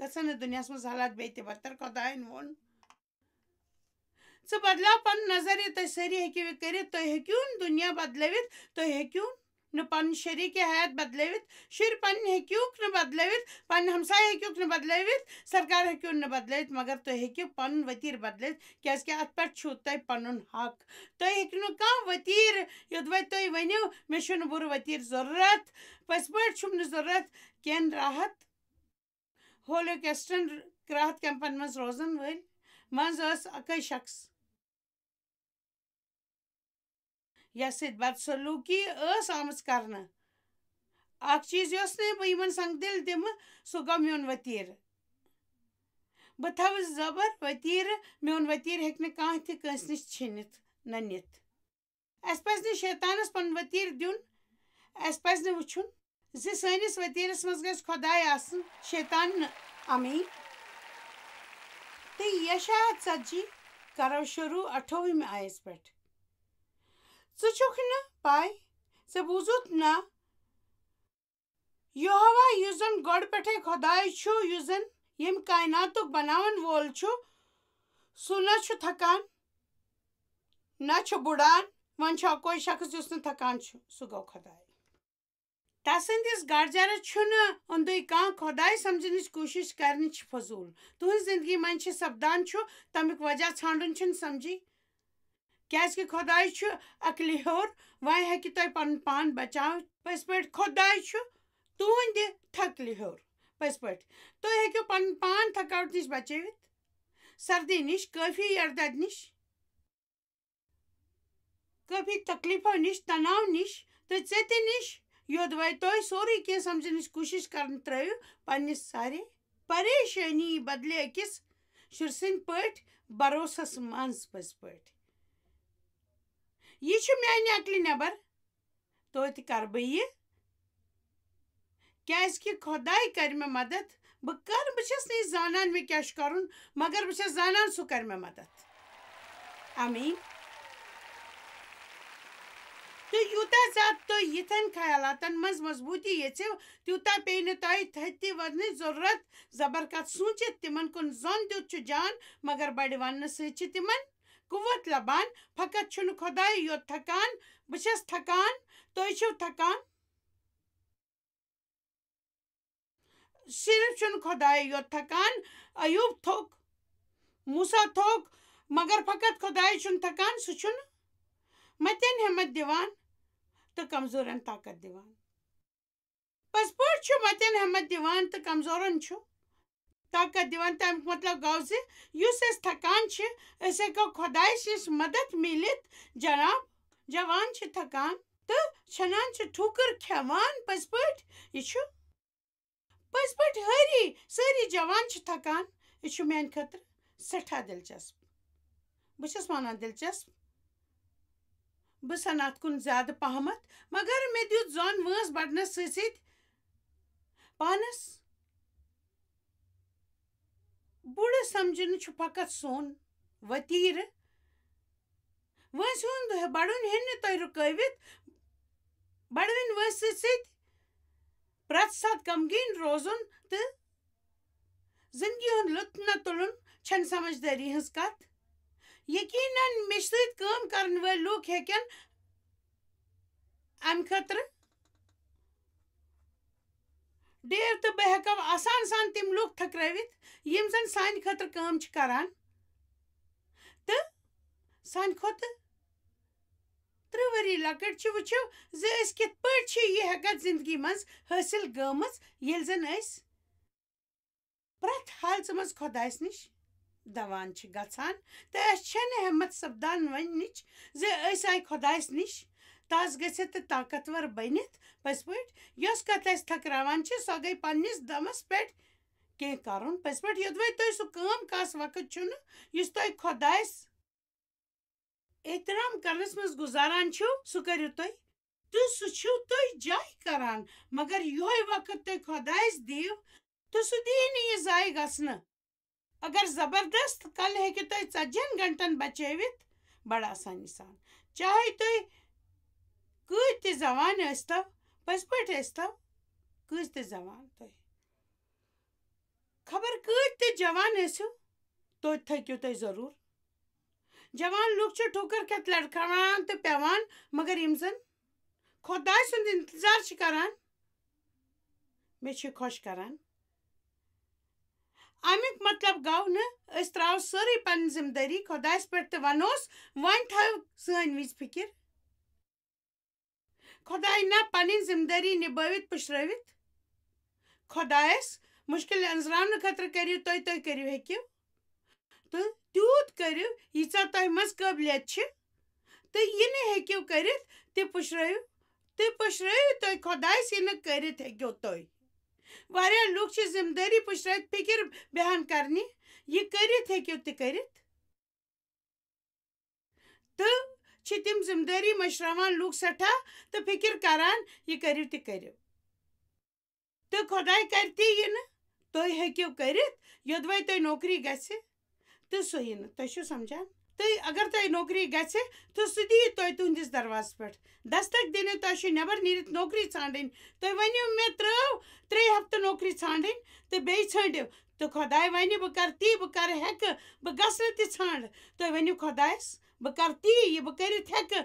گژھن دنیا مز حالات بیٚیہِ تہِ بدتر خۄدایَن ووٚن ژٕ بدلاو پَنُن نظریہِ تُہۍ سٲری ہیٚکِو یہِ کٔرِتھ تُہۍ ہیٚکِو نہٕ دُنیا بدلٲوِتھ تُہۍ ہیٚکِو نہٕ پَنُن شریٖکہِ حیات بدلٲوِتھ شُرۍ پَنٕنۍ ہیٚکِوُکھ نہٕ بدلٲوِتھ پَنٕنۍ ہمساے ہیٚکِوُکھ نہٕ بدلٲوِتھ سرکار ہیٚکِو نہٕ بدلٲوِتھ مگر تُہۍ ہیٚکِو پَنُن ؤتیٖر بدلٲوِتھ کیٛازِکہِ اَتھ پٮ۪ٹھ چھُو تۄہہِ پَنُن حق تُہۍ ہیٚکِو نہٕ کانٛہہ ؤتیٖر یوٚدوَے تُہۍ ؤنِو مےٚ چھُنہٕ بُرٕ ؤتیٖر ضروٗرت پٔزۍ پٲٹھۍ چھُم نہٕ ضروٗرت کینٛہہ راحت ہولوکیسٹن راحت کیمپن منٛز روزن وٲلۍ منٛز ٲس اَکٕے شخص یَتھ سۭتۍ بدسلوٗکی ٲس آمٕژ کرنہٕ اکھ چیٖز یۄس نہٕ بہٕ یِمن سنگ دِل دِمہٕ سُہ گوٚو میون ؤتیٖرٕ بہٕ تھاوٕ زبر ؤتیٖرٕ میون ؤتیٖرٕ ہیٚکہِ نہٕ کانٛہہ تہِ کٲنٛسہِ نِش چھِنِتھ نہ نِتھ اَسہِ پَزِ نہٕ شیطانس پَنُن ؤتیٖرٕ دیُن اَسہِ پَزِ نہٕ وٕچھُن زِ سٲنِس ؤتیٖرس منٛز گژھِ خۄداے آسُن شیطان نہٕ امیٖن تہٕ یشایا 40 کرو شروٗع 28 آیس پٮ۪ٹھ ژٕ چھُکھ نہٕ پاے ژےٚ بوٗزُتھ نا یہوہ یُس زن گۄڈٕ پٮ۪ٹھے خۄداے چھُ یُس زن ییٚمہِ کایناتُک بناون وول چھُ سُہ نہ چھُ تھکان نہ چھُ بُڑان وۄنۍ چھُ اَکوے شخص یُس نہٕ تھکان چھُ سُہ گوٚو خۄداے تسٕنٛدِس گرجرس چھُنہٕ أنٛدُے کانٛہہ خۄداے سمجھنٕچ کوٗشِش کرنٕچ فضوٗل تُہنٛز زندگی منٛز چھِ سپدان چھُ تمیُک وجہ ژھانڈُن چھُنہٕ سمجھی کیٛازِکہِ خۄداے چھُ عقلہِ ہیوٚر وۄنۍ ہیٚکہِ تۄہہِ پنُن پان بچاوِتھ پٔزۍ پٲٹھۍ خۄداے چھُ تُہنٛدِ تھکلہِ ہیوٚر پٔزۍ پٲٹھۍ تُہۍ ہیٚکِو پنُن پان تھکاوٹ نِش بچٲوِتھ سردی نِش کٲفی یردد نِش کٲفی تکلیٖفو نِش تناو نِش تہٕ ژیٚتہِ نِش یوٚدوَے تُہۍ سورُے کینٛہہ سمجھنٕچ کوٗشِش کرن ترٲیِو پننہِ سارے پریشٲنی بدلے أکِس شُرۍ سٕنٛدۍ پٲٹھۍ بروسس منٛز پٔزۍ پٲٹھۍ یہِ چھُ میانہِ عقلہِ نٮ۪بر توتہِ کرٕ بہٕ یہِ کیٛازِکہِ خۄداے کرِ مےٚ مدد بہٕ چھَس نہٕ یہِ زانان مےٚ کیٛاہ چھُ کرُن مگر بہٕ چھَس زانان سُہ کرِ مےٚ مدد امیٖن تہٕ یوٗتاہ زیادٕ تُہۍ یِتھٮ۪ن خیالاتن منٛز مضبوٗطی یژھِو تیوٗتاہ پیٚیہِ نہٕ تۄہہِ تھدِ ودنٕچ ضروٗرت زبر کتھ سوٗنٛچِتھ تِمن کُن زوٚن دِیُت چھُ جان مگر بڑِ وننہٕ سۭتۍ چھِ تِمن قُوت لبان فقط چھُنہٕ خۄداے یوت تھکان بہٕ چھَس تھکان تُہۍ چھِو تھکان صرف چھُنہٕ خۄداے یوت تھکان ایوٗب تھوٚک موسا تھوٚک مگر فقط خۄداے چھُنہٕ تھکان سُہ چھُنہٕ متٮ۪ن ہٮ۪مت دِوان تہٕ کمزورن طاقت دِوان پٔزۍ پٲٹھۍ چھُ متٮ۪ن ہٮ۪مت دِوان تہٕ کمزورن چھُ طاقت دِوان تمیُک مطلب گوٚو زِ یُس أسۍ تھکان چھِ أسۍ ہیٚکو خۄدایَس نِش مدد میٖلِتھ جوان چھِ تھکان تہٕ چھنان چھِ ٹھوکر کھٮ۪وان پٔزۍ پٲٹھۍ یہِ چھُ پٔزۍ پٲٹھۍ سٲری جوان چھِ تھکان یہِ چھُ میانہِ خٲطرٕ سٮ۪ٹھاہ دلچسپ بہٕ چھَس وَنان دلچسپ بہٕ سَنہٕ اَتھ کُن زیادٕ پہمتھ مگر مےٚ دیُت زوٚن وٲنٛس بڑنس سۭتۍ سۭتۍ پانس بُڑٕ سمجھنہٕ چھُ فقط سون ؤتیٖرٕ وٲنٛسہِ ہُنٛد بڑُن ہیٚنۍ نہٕ تۄہہِ رُکٲوِتھ بڑوٕنۍ وٲنٛسہِ سۭتۍ سۭتۍ پرٛٮ۪تھ ساتہٕ غمگیٖن روزُن تہٕ زندگی ہُنٛد لُطف نہ تُلُن چھنہٕ سمجھدٲری ہٕنٛز کتھ یقیٖنن مےٚ سۭتۍ کٲم کرن وٲلۍ لوٗکھ ہیٚکن امہِ خٲطرٕ ڈیو تہٕ بہٕ ہٮ۪کو آسان سان تِم لُکھ تھٔکرٲوِتھ یِم زن سانہِ خٲطرٕ کٲم چھِ کران تہٕ سانہِ کھۄتہٕ 3 ؤری لۄکٕٹۍ چھِ وٕچھِو زِ أسۍ کِتھ پٲٹھۍ چھِ یہِ ہٮ۪کتھ زندگی منٛز حٲصِل گٔمٕژ ییٚلہِ زن أسۍ پرٛٮ۪تھ حالژٕ منٛز خۄدایس نِش دوان چھِ گژھان تہٕ اَسہِ چھنہٕ ہٮ۪مت سپدان وننٕچ زِ أسۍ آیہِ خۄدایس نِش تس گٔژھِتھ تہٕ طاقتور بٔنِتھ پٔزۍ پٲٹھۍ یۄس کتھ اَسہِ تھکراوان چھِ سۄ گٔے پننِس دمس پٮ۪ٹھ کینٛہہ کرُن پٔزۍ پٲٹھۍ یوٚدوَے تُہۍ سُہ کٲم کاس وقت چھُنہٕ یُس تۄہہِ خۄدایس احترام کرنس منٛز گُزاران چھِو سُہ کٔرِو تُہۍ تہٕ سُہ چھِو تُہۍ جایہِ کران مگر یِہوے وقت تُہۍ خۄدایس دِیِو تہٕ سُہ دِیہِ نہٕ یہِ ضایہِ گژھنہٕ اگر زبردست کلہٕ ہیٚکہِ تۄہہِ 40 گنٹن بچٲوِتھ بڑٕ آسانی سان چاہے تُہۍ کۭتۍ تہِ زوان ٲسۍتو پٔزۍ پٲٹھۍ ٲسۍتو کۭژ تہِ زوان تُہۍ خبر کۭتۍ تہِ جوان ٲسِو توتہِ تھٔکِو تُہۍ ضروٗر جوان لُکھ چھِ ٹھوکر کھٮ۪تھ لڑکھاوان تہٕ پیٚوان مگر یِم زن خۄداے سُنٛد انتظار چھِ کران مےٚ چھِ خۄش کران امیُک مطلب گوٚو نہٕ أسۍ ترٛاوو سٲرٕے پنٕنۍ ذمہٕ دٲری خۄدایس پٮ۪ٹھ تہٕ ونہوس وۄنۍ تھٲیو سٲنۍ وِزِ فِکر خۄداے نہ پنٕنۍ ذمہٕ دٲری نِبٲوِتھ پُشرٲوِتھ خۄدایس مُشکِل انزراونہٕ خٲطرٕ کٔرِو تُہۍ کٔرِو ہیٚکِو تہٕ تیوٗت کٔرِو ییٖژاہ تۄہہِ منٛز قٲبلیت چھِ تہٕ یہِ نہٕ ہیٚکِو کٔرِتھ تہِ پُشرٲیِو تُہۍ خۄدایس یہِ نہٕ کٔرِتھ ہیٚکِو تُہۍ واریاہ لُکھ چھِ ذمہٕ دٲری پُشرٲوِتھ فِکر بیان کرنہِ یہِ کٔرِتھ ہیٚکِو تہِ کٔرِتھ تہٕ چھِ تِم ذمہٕ دٲری مٔشراوان لُکھ سٮ۪ٹھاہ تہٕ فِکر کران یہِ کٔرِو تہِ کٔرِو تہٕ خۄداے کرِ تہِ یہِ نہٕ تُہۍ ہیٚکِو کٔرِتھ یوٚدوَے تۄہہِ نوکری گژھِ تہٕ سُہ یی نہٕ تُہۍ چھِو سمجھان تہٕ اگر تۄہہِ نوکری گژھِ تہٕ سُہ دِیہِ تۄہہِ تُہنٛدِس دروازس پٮ۪ٹھ دستک دِنہٕ تۄہہِ چھُ نٮ۪بر نیٖرِتھ نوکری ژھانڈٕنۍ تُہۍ ؤنِو مےٚ ترٛٲو 3 ہفتہٕ نوکری ژھانڈٕنۍ تہٕ بیٚیہِ ژھٲنڈِو تہٕ خۄداے وَنہِ بہٕ کرٕ تی بہٕ کرٕ ہٮ۪کہٕ بہٕ گژھنہٕ تہِ ژھانڈٕ تُہۍ ؤنِو خۄدایس بہٕ کرٕ تی یہِ بہٕ کٔرِتھ ہٮ۪کہٕ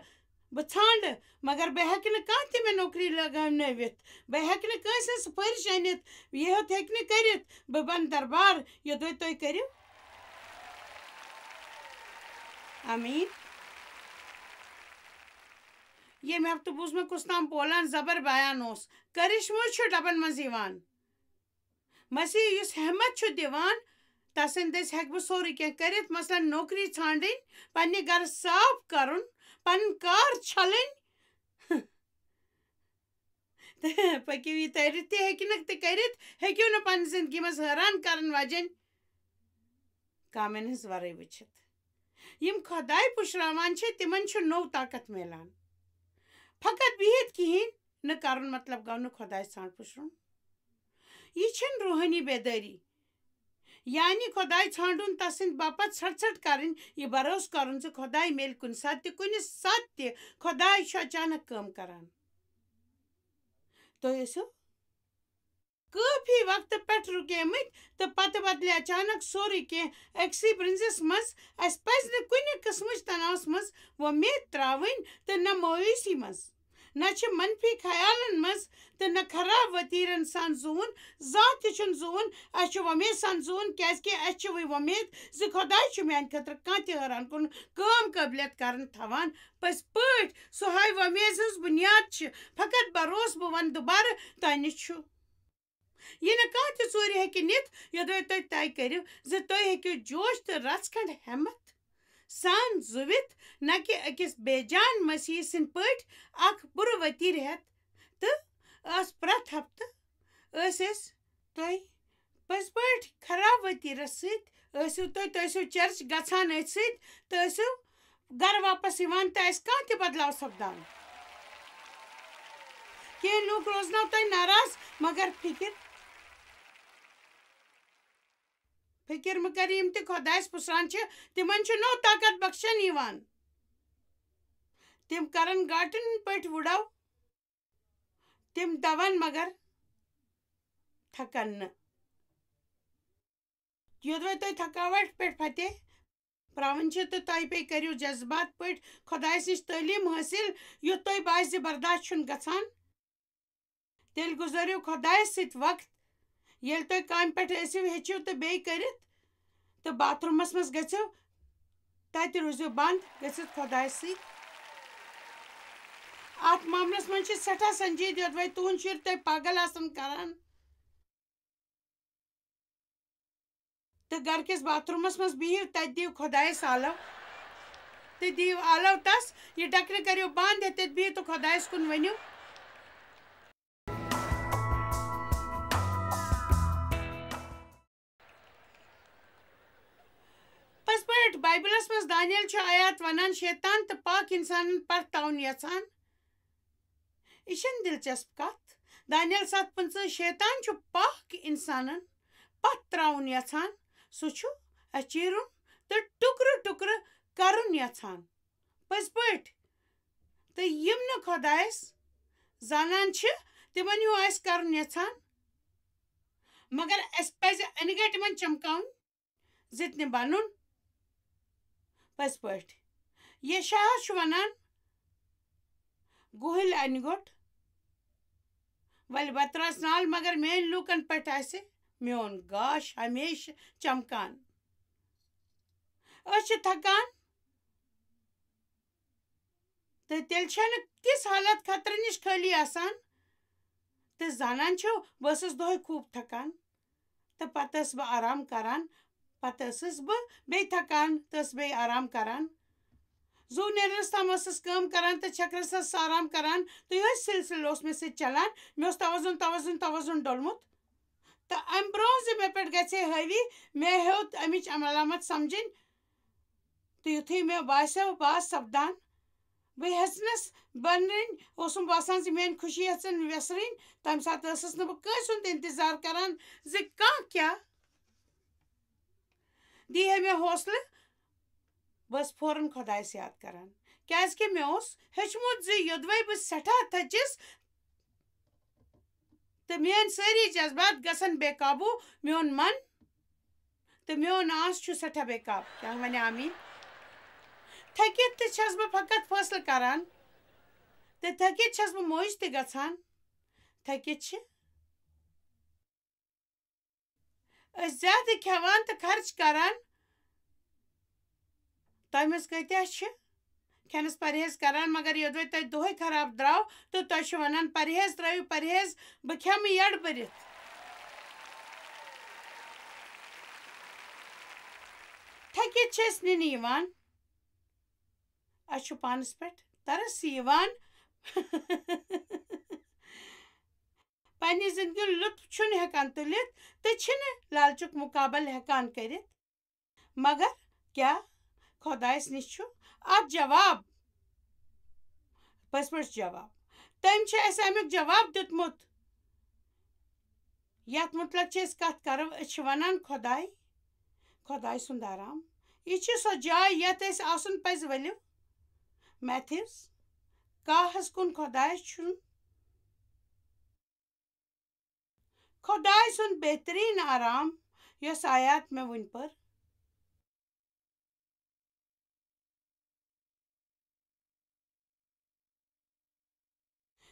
بہٕ ژھانڈٕ مگر بہٕ ہٮ۪کہٕ نہٕ کانٛہہ تہِ مےٚ نوکری لگاونٲوِتھ بہٕ ہٮ۪کہٕ نہٕ کٲنٛسہِ ہٕنٛز سُفٲرِش أنِتھ یوٚت ہیٚکہِ نہٕ کٔرِتھ بہٕ بنہٕ دربار یوٚدوَے تُہۍ کٔرِو آمیٖن ییٚمہِ ہفتہٕ بوٗز مےٚ کُس تام بولان زبر بیان اوس کرشمہٕ چھُ ڈبن منٛز یِوان مسیح یُس ہٮ۪مت چھُ دِوان تسٕنٛدِ دٔسۍ ہٮ۪کہٕ بہٕ سورُے کینٛہہ کٔرِتھ مثلاً نوکری ژھانڈٕنۍ پننہِ گرٕ صاف کرُن پنٕنۍ کار چھلٕنۍ تہٕ پٔکِو یہِ تٔرِتھ تہِ ہیٚکہِ نہٕ تہِ کٔرِتھ ہیٚکِو نہٕ پننہِ زندگی منٛز حٲران کرن وجن کامٮ۪ن ہٕنٛز ورٲے وٕچھِتھ یِم خۄداے پُشراوان چھِ تِمن چھُ نوٚو طاقت میلان فقط بِہِتھ کِہیٖنۍ نہٕ کرُن مطلب گوٚو نہٕ خۄداے ژھانٛڈ پُشرُن یہِ چھِنہٕ روحٲنی بیدٲری یعنی خۄداے ژھانڈُن تسٕنٛدِ باپتھ ژھٹھ کرٕنۍ یہِ بروسہٕ کرُن زِ خۄداے میلہِ کُنہِ ساتہٕ تہِ کُنہِ ساتہٕ تہِ خۄداے چھُ اچانک کٲم کران تُہۍ ٲسِو کٲفی وقتہٕ پٮ۪ٹھ رُکیمٕتۍ تہٕ پتہٕ بدلہِ اچانک سورُے کینٛہہ أکسٕے برٛنزِس منٛز اَسہِ پزِ نہٕ کُنہِ قٕسمٕچ تناوس منٛز وۄمید ترٛاوٕنۍ تہٕ نہ مایوٗسی منٛز نہ چھِ منفی خیالن منٛز تہٕ نہ خراب وتیرن سان زوٗن زانٛہہ تہِ چھُنہٕ زوٗن اَسہِ چھُ وۄمید سان زوٗن کیٛازِکہِ اَسہِ چھِ وۄنۍ وۄمید زِ خۄداے چھُ میٛانہِ خٲطرٕ کانٛہہ تہِ حٲران کُن کٲم قٲبلیت کرن تھاوان پٔزۍ پٲٹھۍ سُہ ہاے وۄمید ہٕنٛز بُنیاد چھِ فقط بروسہٕ بہٕ ونہٕ دُبارٕ تۄہہِ نِش چھُ یہِ نہٕ کانٛہہ تہِ ژوٗرِ ہیٚکہِ نِتھ یوٚدوَے تُہۍ طے کٔرِو زِ تُہۍ ہیٚکِو جوش تہٕ رژھ کھنٛڈ ہٮ۪مت سان زُوِتھ نہ کہِ أکِس بے جان مسیح سٕنٛدۍ پٲٹھۍ اکھ بُرٕ ؤتیٖر ہٮ۪تھ تہٕ پرٛٮ۪تھ ہفتہٕ ٲسۍ تُہۍ پٔزۍ پٲٹھۍ خراب ؤتیٖرس سۭتۍ تُہۍ ٲسِو چرچ گژھان أتھۍ سۭتۍ تہٕ ٲسِو گرٕ واپس یِوان تہٕ اَسہِ کانٛہہ تہِ بدلاو سپدان کینٛہہ لُکھ روزنو تۄہہِ ناراض مگر فِکر مہٕ کٔرِو یِم تہِ خۄدایس پُشران چھِ تِمن چھُ نوٚو طاقت بخشن یِوان تِم کرن گاٹن پٲٹھۍ وُڈو تِم دون مگر تھکن نہٕ یوٚدوَے تۄہہِ تھکاوٹ پٮ۪ٹھ فتح پراوٕنۍ چھِ تہٕ تۄہہِ بیٚیہِ کٔرِو جذبات پٲٹھۍ خۄدایس نِش تعلیٖم حٲصِل یُتھ تۄہہِ باسہِ زِ برداشت چھُنہٕ گژھان تیٚلہِ گُزٲرِو خۄدایس سۭتۍ وقت ییٚلہِ تُہۍ کامہِ پٮ۪ٹھ ٲسِو ہیٚچھِو تہٕ بیٚیہِ کٔرِتھ تہٕ باتھ روٗمس منٛز گٔژھِو تتہِ روٗزِو بنٛد گٔژھِتھ خۄدایس سۭتۍ اتھ معاملس منٛز چھِ سٮ۪ٹھاہ سنجیٖدٕ یوٚدوَے تُہُنٛد شُر تۄہہِ پاگل آسن کران تہٕ گرٕکِس باتھ روٗمس منٛز بِہِو تتہِ دِیِو خۄدایس آلو تہٕ دِیِو آلو تس یہِ ڈکھنہٕ کٔرِو بنٛد ییٚتٮ۪تھ بِہِو تہٕ خۄدایس کُن ؤنِو پٔزۍ پٲٹھۍ بایبلس منٛز دانیل چھُ آیات ونان شیطان تہٕ پاک اِنسانن پرتاوُن یژھان یہِ چھنہٕ دلچسپ کتھ دانیل 7:15 شیطان چھُ پاک اِنسانن پتھ ترٛاوُن یژھان سُہ چھُ اَسہِ چیٖرُن تہٕ ٹُکرٕ ٹُکرٕ کرُن یژھان پٔزۍ پٲٹھۍ تہٕ یِم نہٕ خۄدایس زانان چھِ تِمن ہیوٗ آسہِ کرُن یژھان مگر اس پز ان گٹ من چمکاؤن زتنہِ بنُن پٔزۍ پٲٹھۍ یہ شاہ چھُ ونان گُہٕلۍ انہِ گوٚٹ ولہِ بہٕ تراس نال مگر میٲنۍ لوٗکن پٮ۪ٹھ آسہِ میون گاش ہمیشہِ چمکان أسۍ چھِ تھکان تہٕ تیٚلہِ چھنہٕ تِژھ حالت خطرٕ نِش خٲلی آسان تہٕ زانان چھِو بہٕ ٲسٕس دۄہے خوٗب تھکان تہٕ پتہٕ ٲسٕس بہٕ آرام کران پتہٕ ٲسٕس بہٕ بیٚیہِ تھکان تہٕ ٲسٕس بیٚیہِ آرام کران زوٗ نیرنس تام ٲسٕس کٲم کران تہٕ چھکرس ٲسٕس آرام کران تہٕ یِہوٚے سلسلہٕ اوس مےٚ سۭتۍ چلان مےٚ اوس توازُن ڈوٚلمُت تہٕ امہِ برونٛہہ زِ مےٚ پٮ۪ٹھ گژھِ ہے حٲوی مےٚ ہیوٚت امِچ علامت سمجھِنۍ تہٕ یُتھُے مےٚ باسیو بہٕ آس سپدان بہٕ ہیٚژنَس بنرٕنۍ اوسُم باسان زِ میٲنۍ خوشی ہیٚژٕن ویسرٕنۍ تمہِ ساتہٕ ٲسٕس نہٕ بہٕ کٲنٛسہِ ہُنٛد انتظار کران زِ کانٛہہ کیٛاہ دی ہے مےٚ حوصلہٕ بہٕ ٲسٕس فوراً خۄدایس یاد کران کیٛازِکہِ مےٚ اوس ہیوٚچھمُت زِ یوٚدوَے بہٕ سٮ۪ٹھاہ تھٔچِس تہٕ میٲنۍ سٲری جذبات گژھن بے قابوٗ میون من تہٕ میون آس چھُ سٮ۪ٹھاہ بے قاب کیٛاہ وَنہِ آمیٖن تھٔکِتھ تہِ چھَس بہٕ فقط فٲصلہٕ کران تہٕ تھٔکِتھ چھَس بہٕ موج تہِ گژھان تھٔکِتھ چھِ أسۍ زیادٕ کھٮ۪وان تہٕ خرچ کران تۄہہِ منٛز کۭتیاہ چھِ کھٮ۪نس پرہیز کران مگر یوٚدوَے تۄہہِ دۄہے خراب درٛاو تہٕ تۄہہِ چھِو وَنان پرہیز ترٲیِو پرہیز بہٕ کھٮ۪مہٕ یٔڈ بٔرِتھ تھٔکِتھ چھِ أسۍ نِنہٕ یِوان اَسہِ چھُ پانس پٮ۪ٹھ ترس یِوان پننہِ زندگی ہُنٛد لُطف چھُنہٕ ہٮ۪کان تُلِتھ تہٕ چھِنہٕ لالچُک مُقابل ہٮ۪کان کٔرِتھ مگر کیٛاہ خۄدایس نِش چھُ اَتھ جواب پٔزۍ پٲٹھۍ جواب تٔمۍ چھُ اَسہِ امیُک جواب دیُتمُت یتھ مُتعلق چھِ أسۍ کتھ کرو أسۍ چھِ ونان خۄداے سُنٛد آرام یہِ چھِ سۄ جاے یتھ أسۍ آسُن پزِ ؤلِو میتھِوز کاہس کُن خۄدایس چھُنہٕ خۄداے سُنٛد بہتریٖن آرام یۄس آیات مےٚ وٕنۍ پٔر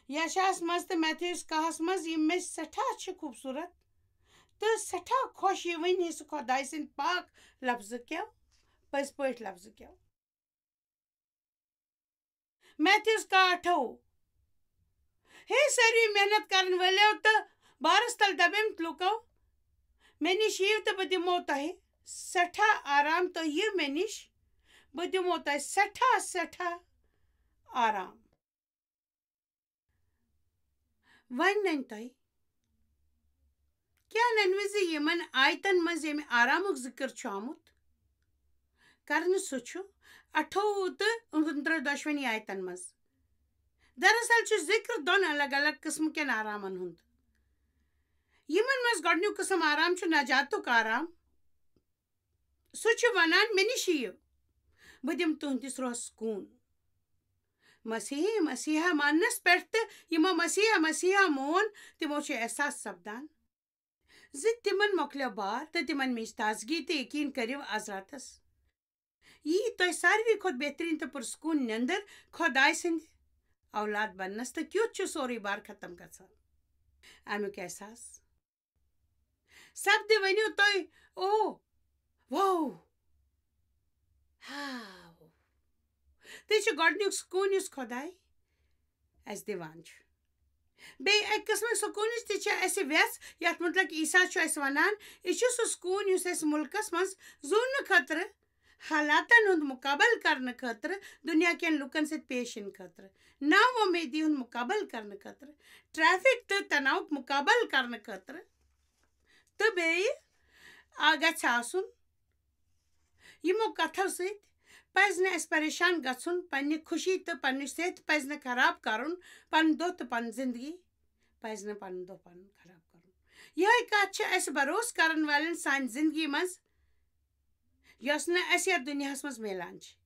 یشاہس منٛز تہٕ میتھِوز کاہس منٛز یِم مےٚ سٮ۪ٹھاہ چھِ خوٗبصوٗرت تہٕ سٮ۪ٹھاہ خۄش یِوٕنۍ حِصہٕ خۄداے سٕنٛدۍ پاک لفظہٕ کیو پٔزۍ پٲٹھۍ لفظہٕ کیو میتھِوز کاہ 28 ہے ساروی محنت کرن وٲلِو تہٕ بارس تل دبیمٕتۍ لُکو مےٚ نِش یِیِو تہٕ بہٕ دِمو تۄہہِ سٮ۪ٹھاہ آرام تُہۍ یِیِو مےٚ نِش بہٕ دِمو تۄہہِ سٮ۪ٹھاہ آرام وۄنۍ ننہِ تۄہہِ کیٛاہ ننوٕ زِ یِمن آیتن منٛز ییٚمہِ آرامُک ذِکر چھُ آمُت کرنہٕ سُہ چھُ 28 تہٕ 29 دۄشوٕنی آیتن منٛز دراصل چھُ ذِکر دۄن الگ الگ قٕسم کٮ۪ن آرامن ہُنٛد یِمن منٛز گۄڈنیُک قٕسم آرام چھُ نجاتُک آرام سُہ چھُ ونان مےٚ نِش یِیِو بہٕ دِمہٕ تُہنٛدِس روحس سکوٗن مسیحا ماننس پٮ۪ٹھ تہٕ یِمو مسیحا مون تِمو چھُ احساس سپدان زِ تِمن مۄکلیو بار تہٕ تِمن میج تازگی تہٕ یقیٖن کٔرِو آز راتس یی تۄہہِ ساروی کھۄتہٕ بہتریٖن تہٕ پُرسکوٗن نیٚنٛدٕر خۄداے سٕنٛدِ اولاد بننس تہٕ کیُتھ چھُ سورُے بار ختم گژھان امیُک احساس سپدِ ؤنِو تُہۍ او واو تہٕ چھُ گۄڈنیُک سکوٗن یُس خۄداے اَسہِ دِوان چھُ بیٚیہِ اَکہِ قٕسمٕکۍ سکوٗنٕچ تہِ چھِ اَسہِ وٮ۪ژھ یَتھ مُتعلق عیٖسا چھُ اَسہِ وَنان یہِ چھُ سُہ سکوٗن یُس اَسہِ مُلکس منٛز زوننہٕ خٲطرٕ حالاتن ہُنٛد مُقابل کرنہٕ خٲطرٕ دُنیا کٮ۪ن لُکن سۭتۍ پیش یِنہٕ خٲطرٕ نا وۄمیدی ہُنٛد مُقابل کرنہٕ خٲطرٕ ٹریفک تہٕ تناوُک مُقابل کرنہٕ خٲطرٕ تہٕ بیٚیہِ گژھِ آسُن یِمو کتھو سۭتۍ پزِ نہٕ اَسہِ پریشان گژھُن پننہِ خوشی تہٕ پننہِ صحت پزِ نہٕ خراب کرُن پنُن دۄہ تہٕ پنٕنۍ زندگی پزِ نہٕ پنُن دۄہ پنُن خراب کرُن یِہے کتھ چھِ اَسہِ بروسہٕ کرن والٮ۪ن سانہِ زندگی منٛز یۄس نہٕ اَسہِ یتھ دُنیاہس منٛز میلان چھِ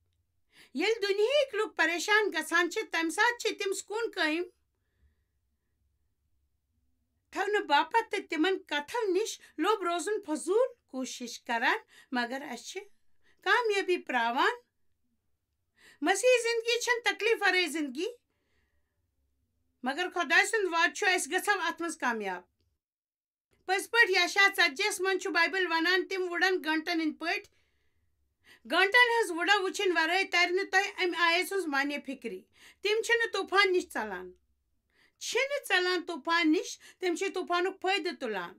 ییٚلہِ دُنہِکۍ لُکھ پریشان گژھان چھِ تمہِ ساتہٕ چھِ تِم سکوٗن قٲیِم تھونہٕ باپتھ تہٕ تِمن کتھو نِش لوٚب روزُن فضوٗل کوٗشِش کران مگر اَسہِ چھِ کامیٲبی پراوان. مسیحی زندگی چھنہٕ تکلیٖف ورٲے زندگی مگر خۄداے سُنٛد وعدٕ چھُ أسۍ گژھو اتھ منٛز کامیاب. پٔزۍ پٲٹھۍ یشعیاہ 40 منٛز چھُ بایبل ونان تِم وُڑن گھنٹن ہٕنٛدۍ پٲٹھۍ. گھنٹن ہٕنٛز وُڑا وٕچھِنۍ ورٲے ترِ نہٕ تۄہہِ امہِ آیت سٕنٛز معنے فِکری. تِم چھِنہٕ طوٗفان نِش ژلان طوٗفان نِش، تِم چھِ طوٗفانُک فٲیدٕ تُلان.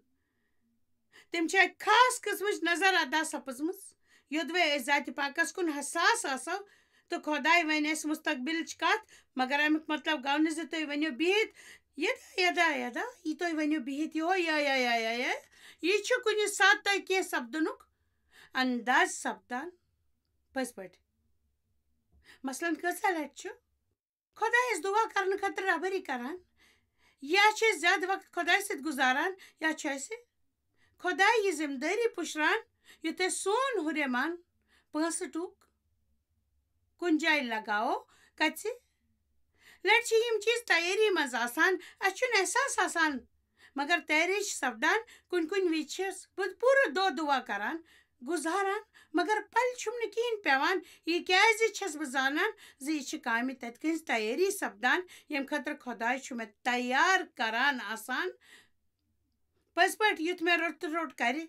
تِم چھِ اکہِ خاص قٕسمٕچ نظر ادا سپٕزمٕژ. یوٚدوے أسۍ ذاتِ پاکس کُن حساس آسو تہٕ خۄداے وَنہِ اَسہِ مستقبلٕچ کتھ، مگر امیُک مطلب گوٚو نہٕ زِ تُہۍ ؤنِو بِہِتھ یہِ تُہۍ ؤنِو بِہِتھ یہِ چھُ کُنہِ ساتہٕ تۄہہِ کینٛہہ سپدنُک انداز سپدان. پٔزۍ پٲٹھۍ مثلاً کۭژاہ لٹہِ چھُ خۄدایس دُعا کرنہٕ خٲطرٕ رہبری کران، یا چھِ أسۍ زیادٕ وقت خۄداے سۭتۍ گُزاران، یا چھُ اَسہِ خۄداے یہِ ذمہٕ دٲری پُشران یُتھ أسۍ سون ہُریمان پونٛسہٕ ٹُک کُنہِ جایہِ لگاوو کَژِ. لٹہِ چھِ یِم چیٖز تیٲری منٛز آسان، اَسہِ چھُنہٕ احساس آسان مگر تیٲری چھِ سپدان. کُنہِ وِزِ چھَس بہٕ پوٗرٕ دۄہ دُعا کران گُزاران مگر پلہِ چھُم نہٕ کِہیٖنۍ پیٚوان. یہِ کیازِ چھَس بہٕ زانان زِ یہِ چھِ کامہِ تَتہِ کٔنۍ تیٲری سپدان ییٚمہِ خٲطرٕ خۄداے چھُ مےٚ تیار کران آسان. پٔزۍ پٲٹھۍ یُتھ مےٚ روٚٹ تہٕ روٚٹ کرِ.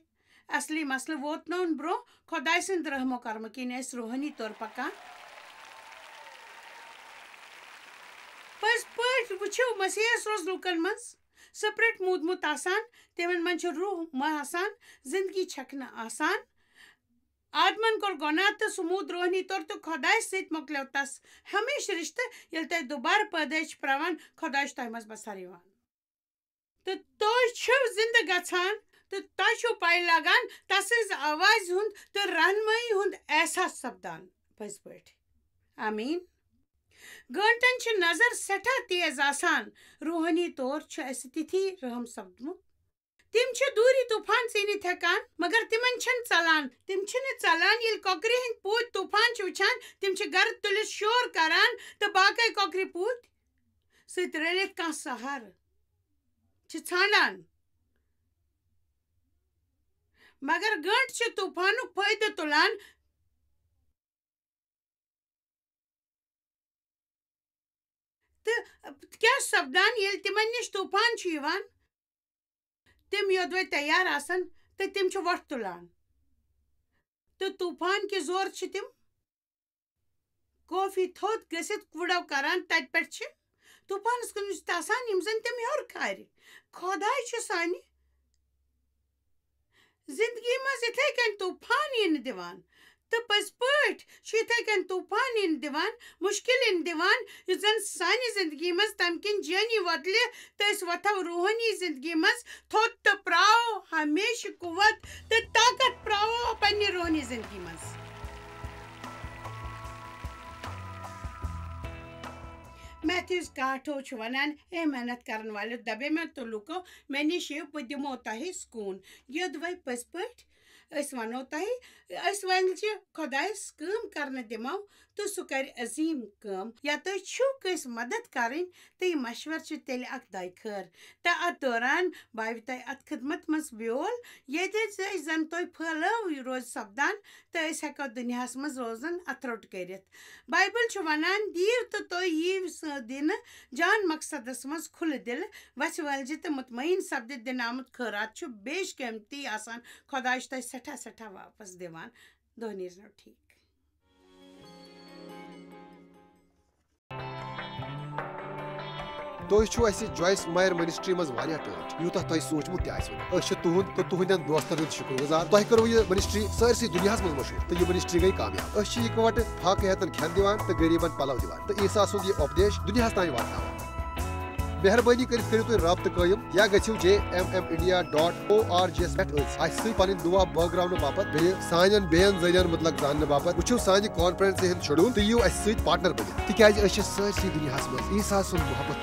اصلی مسلہٕ ووتناوُن برٛونٛہہ خۄداے سٕنٛدِ رحمو کرمہٕ کِنۍ ٲسۍ روحٲنی طور پکان. پٔزۍ پٲٹھۍ وٕچھِو مسیحس روز لوٗکن منٛز سپرٹ موٗدمُت آسان، تِمن منٛز چھُ روح آسان، زندگی چھکھ نہٕ آسان. آدمن کوٚر گۄناہ تہٕ سُہ موٗد روحٲنی طور تہٕ خۄداے سۭتۍ مۄکلیو تس ہمیشہٕ رشتہٕ. ییٚلہِ تۄہہِ دُبارٕ پٲدٲیش چھِ پراوان خۄداے چھُ تۄہہِ منٛز بسر یِوان تہٕ تُہۍ چھِو زندٕ گژھان تہٕ تۄہہِ چھُو پاے لگان تسٕنٛز آوازِ ہُنٛد تہٕ رہنمٲیی ہُنٛد احساس سپدان. پٔزۍ پٲٹھۍ آمیٖن. گھنٹن چھِ نظر سٮ۪ٹھاہ تیز آسان، روحٲنی طور چھُ اَسہِ تِتھی رحم سپدمُت. تِم چھِ دوٗری طوٗفان ژیٖنِتھ ہٮ۪کان مگر تِمن چھِنہٕ ژلان. تِم چھِنہٕ ژلان ییٚلہِ کۄکرِ ہٕنٛدۍ پوٗتۍ طوٗفان چھِ وٕچھان. تِم چھِ گرٕ تُلِتھ شور کران تہٕ باقٕے کۄکرِ پوٗتۍ سۭتۍ رٔلِتھ کانٛہہ سہارٕ چھِ ژھانڈان. مگر گھنٛٹ چھِ طوٗفانُک فٲیدٕ تُلان. تہٕ کیٛاہ سپدان ییٚلہِ تِمن نِش طوٗفان چھُ یِوان. تِم یوٚدوے تیار آسان تہٕ تِم چھِ وۄٹھ تُلان تہٕ طوٗفان کہِ زورٕ چھِ تِم کٲفی تھوٚد گٔژھِتھ وُڑو کران. تتہِ پٮ۪ٹھ چھِ طوٗفانس کُن آسان یِم زن تِم ہیوٚر کھارِ. خۄداے چھُ سانہِ زندگی منٛز یِتھے کٔنۍ طوٗفان یِنہٕ دِوان تہٕ پٔزۍ پٲٹھۍ چھُ یِتھے کٔنۍ طوٗفان یِنہٕ دِوان، مُشکِل یِنہٕ دِوان یُس زن سانہِ زندگی منٛز تمہِ کِنۍ جٲنی وۄتلہِ تہٕ أسۍ وۄتھو روحٲنی زندگی منٛز تھوٚد تہٕ پراوو ہمیشہٕ قُوت تہٕ طاقت پراوو پننہِ روحٲنی زندگی منٛز. میتھیوز 68 چھُ ونان اے محنت کرن والٮ۪و دبے مےٚ تہٕ لُکو مےٚ نِش یِیِو بہٕ دِمو تۄہہِ سکوٗن. یوٚدوے پٔزۍ پٲٹھۍ أسۍ ونو تۄہہِ أسۍ وۄنۍ چھِ خۄدایس کٲم کرنہٕ دِمو تہٕ سُہ کرِ عظیٖم کٲم. یا تُہۍ چھِو کٲنٛسہِ مدد کرٕنۍ تہٕ یہِ مشورٕ چھُ تیٚلہِ اکھ دۄیہِ خٲر تہٕ اتھ دوران بایہِ تۄہہِ اتھ خدمت منٛز بیول ییٚتہِ زن تُہۍ پھٲلٲو روزِ سپدان تہٕ أسۍ ہٮ۪کو دُنیاہس منٛز روزن اتھروٚٹ کٔرِتھ. بایبل چھُ ونان دِیِو تہٕ تُہۍ یِیِو دِنہٕ جان مقصدس منٛز کھُلہٕ دِلہٕ وَژھِ وٲلجہِ تہٕ مطمعین سپدِتھ دِنہٕ آمُت خٲرات چھُ بیش قۭمتی آسان. خۄداے چھُ تۄہہِ سٮ۪ٹھاہ سٮ۪ٹھاہ واپس دِوان. دۄہ نیٖرزیو ٹھیٖک. تُہۍ چھِو اَسہِ جویس مایر منسٹری منٛز واریاہ ٹٲٹھۍ یوٗتاہ تۄہہِ سوٗنٛچمُت تہِ آسِوٕ. أسۍ چھِ تُہُنٛد تہٕ تُہنٛدٮ۪ن دوستن ہُنٛد شُکر گُزار. تۄہہِ کٔرٕو یہِ منسٹری سٲرسٕے دُنیاہس منٛز مشہوٗر تہٕ یہِ منسٹری گٔیہِ کامیاب. أسۍ چھِ اِکوٹہٕ فاقہٕ ہٮ۪تن کھٮ۪ن دِوان تہٕ غریٖبن پلو دِوان تہٕ عیٖسا سُنٛد یہِ اُپدیش دُنیاہس تانۍ واتناوان. مہربٲنی کٔرِتھ کٔرِو تُہۍ رٲبطہٕ قٲیِم یا گٔژھِو jmmindia.org یَس پٮ۪ٹھ اَسہِ سۭتۍ پنٕنۍ دُعا بٲگراونہٕ باپتھ بیٚیہِ سانٮ۪ن بیٚین ذٔریعن مُتعلق زاننہٕ باپتھ وٕچھِو سانہِ کانفرنسہِ ہُنٛد شیڈوٗل تہٕ یِیِو اَسہِ سۭتۍ پارٹنر بٔنِتھ تِکیازِ أسۍ چھِ سٲرسٕے دُنیاہس منٛز عیٖسا سُنٛد محبت